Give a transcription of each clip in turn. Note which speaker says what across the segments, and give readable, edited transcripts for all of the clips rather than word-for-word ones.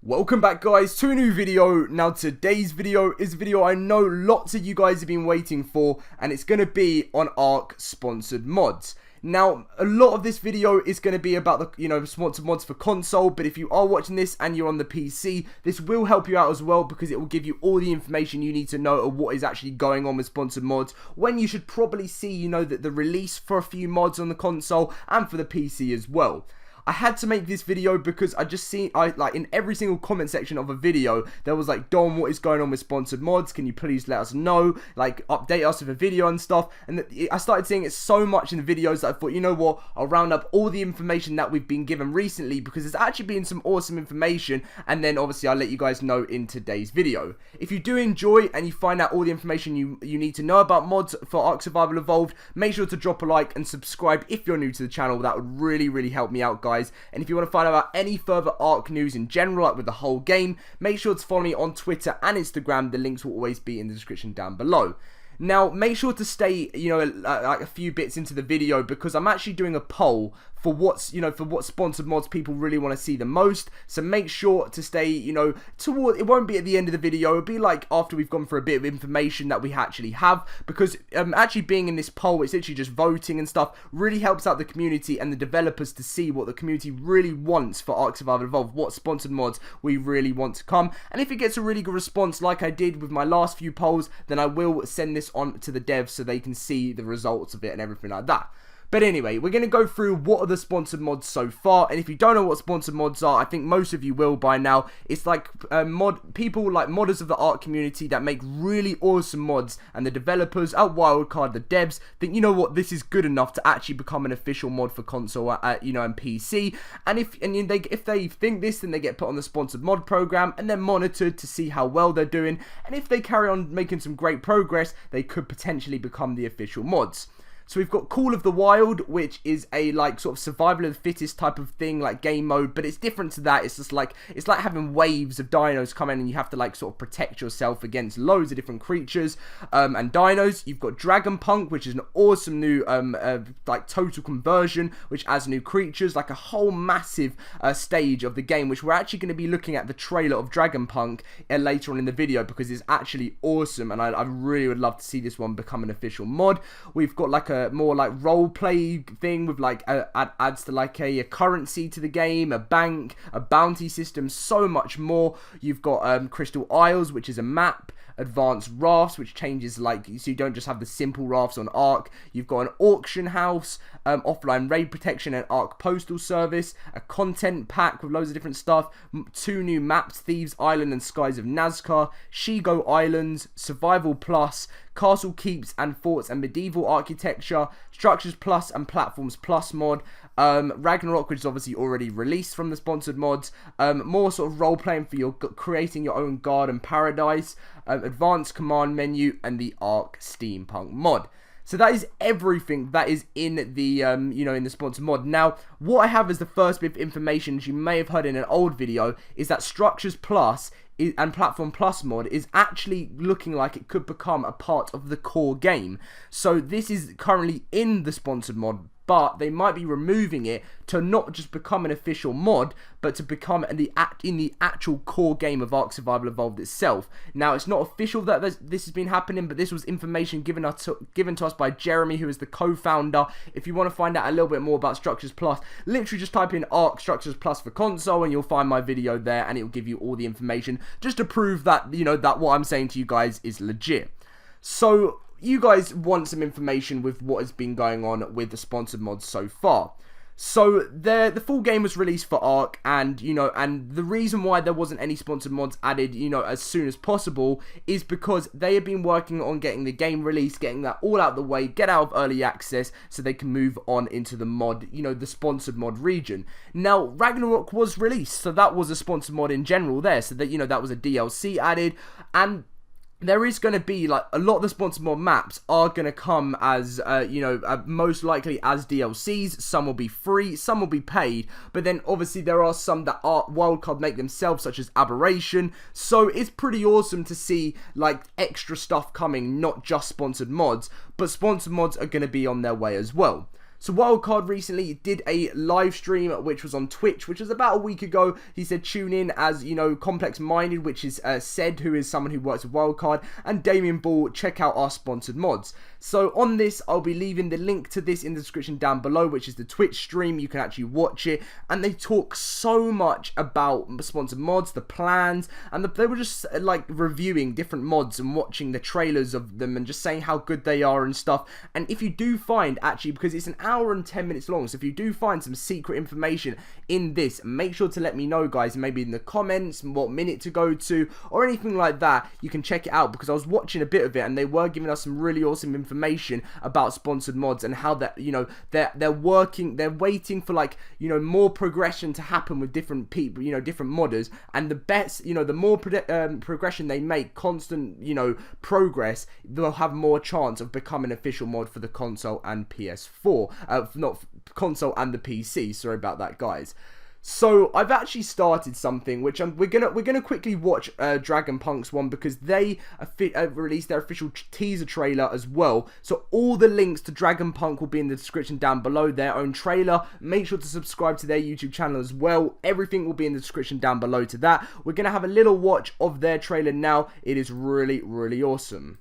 Speaker 1: Welcome back guys to a new video. Now today's video is a video I know lots of you guys have been waiting for, and it's going to be on ARK sponsored mods. Now a lot of this video is going to be about the sponsored mods for console, but if you are watching this and you're on the PC, this will help you out as well because it will give you all the information you need to know of what is actually going on with sponsored mods, when you should probably see that the release for a few mods on the console and for the PC as well. I had to make this video because I just seen, in every single comment section of a video, there was like, Dom, what is going on with sponsored mods? Can you please let us know? Like, update us with a video and stuff. And I started seeing it so much in the videos that I thought, you know what, I'll round up all the information that we've been given recently because there's actually been some awesome information. And then obviously I'll let you guys know in today's video. If you do enjoy and you find out all the information you need to know about mods for ARK Survival Evolved, make sure to drop a like and subscribe if you're new to the channel. That would really help me out, guys. And if you want to find out about any further ARK news in general, like with the whole game, make sure to follow me on Twitter and Instagram. The links will always be in the description down below. Now, make sure to stay, like a few bits into the video because I'm actually doing a poll for what sponsored mods people really want to see the most. So make sure to stay, toward, it won't be at the end of the video, it'll be like after we've gone through a bit of information that we actually have, because actually being in this poll, it's literally just voting and stuff, really helps out the community and the developers to see what the community really wants for ARK Survival Evolved, what sponsored mods we really want to come. And if it gets a really good response like I did with my last few polls, then I will send this on to the devs so they can see the results of it and everything like that. But anyway, we're going to go through what are the sponsored mods so far, and if you don't know what sponsored mods are, I think most of you will by now. It's like people like modders of the ARK community that make really awesome mods, and the developers at Wildcard, the devs, think, you know what, this is good enough to actually become an official mod for console, and PC. And if they think this, then they get put on the sponsored mod program and they're monitored to see how well they're doing. And if they carry on making some great progress, they could potentially become the official mods. So we've got Call of the Wild, which is a sort of survival of the fittest type of thing, like game mode, but it's different to that. It's just it's like having waves of dinos come in and you have to sort of protect yourself against loads of different creatures and dinos. You've got Dragon Punk, which is an awesome new total conversion, which adds new creatures, like a whole massive stage of the game, which we're actually going to be looking at the trailer of Dragon Punk later on in the video because it's actually awesome, and I really would love to see this one become an official mod. We've got a more role play thing with adds to a currency to the game, a bank, a bounty system, so much more. You've got Crystal Isles, which is a map, advanced rafts, which changes so you don't just have the simple rafts on ARK. You've got an auction house, offline raid protection, and ARK postal service, a content pack with loads of different stuff, 2 new maps, Thieves Island and Skies of Nazca, Shigo Islands, Survival Plus, Castle Keeps and Forts and Medieval Architecture, Structures Plus and Platforms Plus mod, Ragnarok, which is obviously already released from the sponsored mods, more sort of role playing for your creating your own garden paradise, advanced command menu, and the ARK Steampunk mod. So that is everything that is in the, in the sponsored mod. Now, what I have as the first bit of information, as you may have heard in an old video, is that Structures Plus and Platform Plus mod is actually looking like it could become a part of the core game. So this is currently in the sponsored mod, but they might be removing it to not just become an official mod, but to become in the actual core game of ARK Survival Evolved itself. Now, it's not official that this has been happening, but this was information given to us by Jeremy, who is the co-founder. If you want to find out a little bit more about Structures Plus, literally just type in ARK Structures Plus for console, and you'll find my video there, and it will give you all the information just to prove that that what I'm saying to you guys is legit. So you guys want some information with what has been going on with the sponsored mods so far. So the full game was released for ARK, and and the reason why there wasn't any sponsored mods added as soon as possible is because they have been working on getting the game released, getting that all out of the way, get out of early access so they can move on into the mod, the sponsored mod region. Now, Ragnarok was released, so that was a sponsored mod in general there, so that that was a DLC added, and there is going to be a lot of the sponsored mod maps are going to come as most likely as DLCs. Some will be free, some will be paid, but then obviously there are some that are Wildcard make themselves, such as Aberration. So it's pretty awesome to see extra stuff coming, not just sponsored mods, but sponsored mods are going to be on their way as well. So Wildcard recently did a live stream, which was on Twitch, which was about a week ago. He said tune in as, you know, Complex Minded, which is Said, who is someone who works with Wildcard, and Damien Ball, check out our sponsored mods. So on this, I'll be leaving the link to this in the description down below, which is the Twitch stream. You can actually watch it, and they talk so much about sponsored mods, the plans, and they were just like reviewing different mods and watching the trailers of them and just saying how good they are and stuff. And if you do find, actually, because it's an hour and 10 minutes long, so if you do find some secret information in this, make sure to let me know, guys, maybe in the comments what minute to go to or anything like that. You can check it out, because I was watching a bit of it and they were giving us some really awesome information about sponsored mods and how that, you know, they're waiting for, like, you know, more progression to happen with different people, you know, different modders, and the best, you know, the more progression they make, constant, you know, progress, they'll have more chance of becoming an official mod for the console and PS4, not console and the PC. Sorry about that, guys. So I've actually started something which we're gonna quickly watch Dragon Punk's one, because they released their official teaser trailer as well. So all the links to Dragon Punk will be in the description down below, their own trailer. Make sure to subscribe to their YouTube channel as well. Everything will be in the description down below to that. We're gonna have a little watch of their trailer now. It is really, really awesome.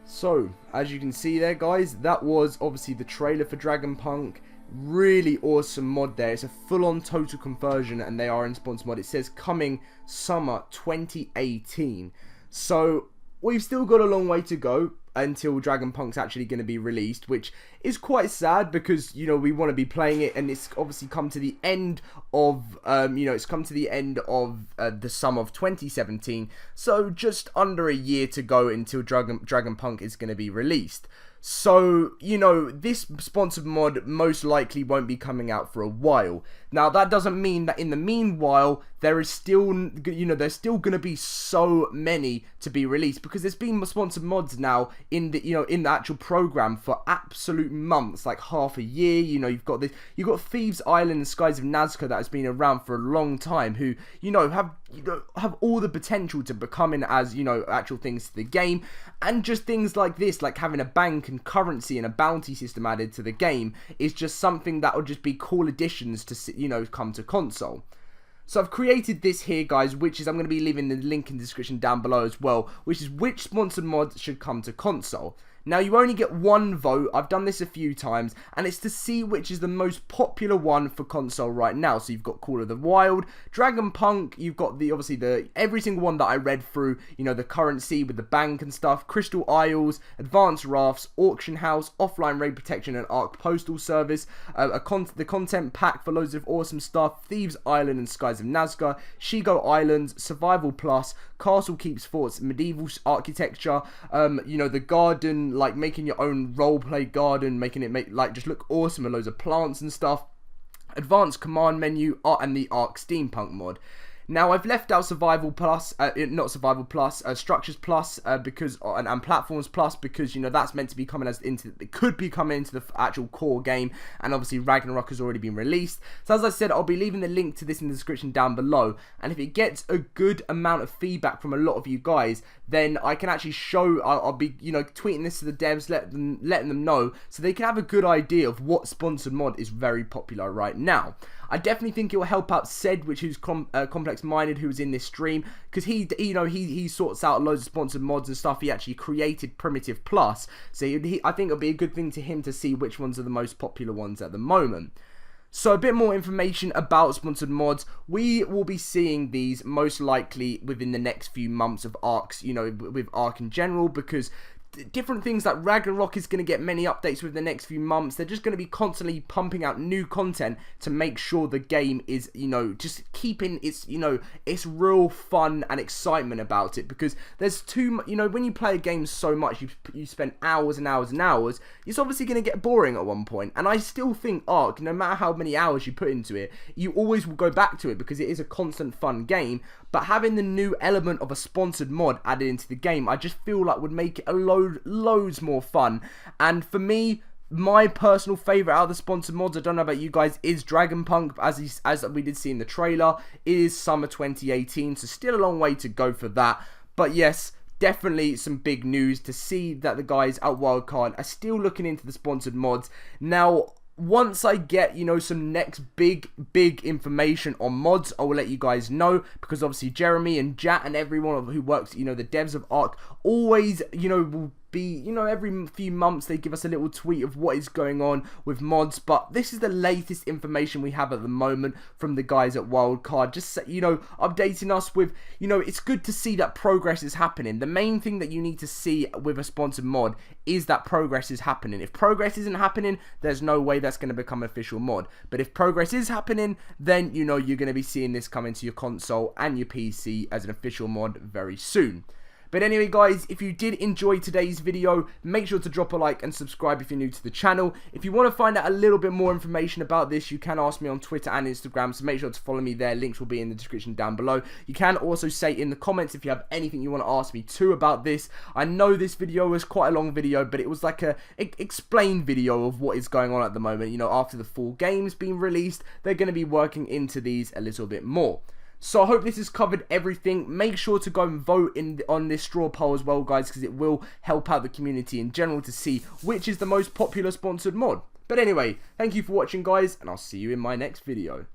Speaker 1: So, as you can see there, guys, that was obviously the trailer for Dragon Punk. Really awesome mod there. It's a full-on total conversion, and they are in sponsor mod. It says coming summer 2018. So, we've still got a long way to go until Dragon Punk's actually going to be released, which is quite sad, because, you know, we want to be playing it, and it's obviously come to the end of, it's come to the end of the summer of 2017, so just under a year to go until Dragon Punk is going to be released. So, you know, this sponsored mod most likely won't be coming out for a while. Now, that doesn't mean that in the meanwhile, there is still, you know, there's still going to be so many to be released, because there's been sponsored mods now in the, you know, in the actual program for absolute months, like half a year. You know, you've got Thieves Island and Skies of Nazca that has been around for a long time, who, you know, have all the potential to becoming as, you know, actual things to the game. And just things like this, like having a bank and currency and a bounty system added to the game, is just something that will just be cool additions to, you know, come to console. So I've created this here, guys, which is, I'm going to be leaving the link in the description down below as well, which is which sponsored mods should come to console. Now, you only get one vote. I've done this a few times, and it's to see which is the most popular one for console right now. So you've got Call of the Wild, Dragon Punk, you've got every single one that I read through, you know, the currency with the bank and stuff, Crystal Isles, Advanced Rafts, Auction House, Offline Raid Protection, and ARK Postal Service, the content pack for loads of awesome stuff, Thieves Island and Skies of Nazca, Shigo Islands, Survival Plus, Castle Keeps Forts, Medieval Architecture, you know, the garden, like making your own roleplay garden, making it just look awesome with loads of plants and stuff, advanced command menu, and the ARK Steampunk mod. Now, I've left out Survival Plus, not Survival Plus, Structures Plus, because and Platforms Plus, because, you know, that's meant to be coming it could be coming into the actual core game, and obviously Ragnarok has already been released. So as I said, I'll be leaving the link to this in the description down below, and if it gets a good amount of feedback from a lot of you guys, then I can actually I'll be, you know, tweeting this to the devs, letting them know, so they can have a good idea of what sponsored mod is very popular right now. I definitely think it will help out Sed, which is Complex Minded, who was in this stream, because he sorts out loads of sponsored mods and stuff. He actually created Primitive Plus, so I think it'll be a good thing to him to see which ones are the most popular ones at the moment. So a bit more information about sponsored mods. We will be seeing these most likely within the next few months of ARKs, with ARK in general, because different things like Ragnarok is going to get many updates within the next few months. They're just going to be constantly pumping out new content to make sure the game is, just keeping its, its real fun and excitement about it, because there's when you play a game so much, you spend hours and hours and hours, it's obviously going to get boring at one point. And I still think ARK, no matter how many hours you put into it, you always will go back to it because it is a constant fun game. But having the new element of a sponsored mod added into the game, I just feel like would make it loads more fun. And for me, my personal favourite out of the sponsored mods, I don't know about you guys, is Dragonpunk, as we did see in the trailer. It is summer 2018, so still a long way to go for that. But yes, definitely some big news to see that the guys at Wildcard are still looking into the sponsored mods. Now, once I get, some next big information on mods, I will let you guys know, because obviously Jeremy and Jat and everyone who works, the devs of ARK always, will be, every few months they give us a little tweet of what is going on with mods. But this is the latest information we have at the moment from the guys at Wildcard, just updating us with, it's good to see that progress is happening. The main thing that you need to see with a sponsored mod is that progress is happening. If progress isn't happening, there's no way that's going to become an official mod. But if progress is happening, then you're going to be seeing this come into your console and your PC as an official mod very soon. But anyway guys, if you did enjoy today's video, make sure to drop a like and subscribe if you're new to the channel. If you want to find out a little bit more information about this, you can ask me on Twitter and Instagram, so make sure to follow me there. Links will be in the description down below. You can also say in the comments if you have anything you want to ask me too about this. I know this video was quite a long video, but it was like a explain video of what is going on at the moment. After the full game's been released, they're going to be working into these a little bit more. So I hope this has covered everything. Make sure to go and vote on this straw poll as well, guys, because it will help out the community in general to see which is the most popular sponsored mod. But anyway, thank you for watching, guys, and I'll see you in my next video.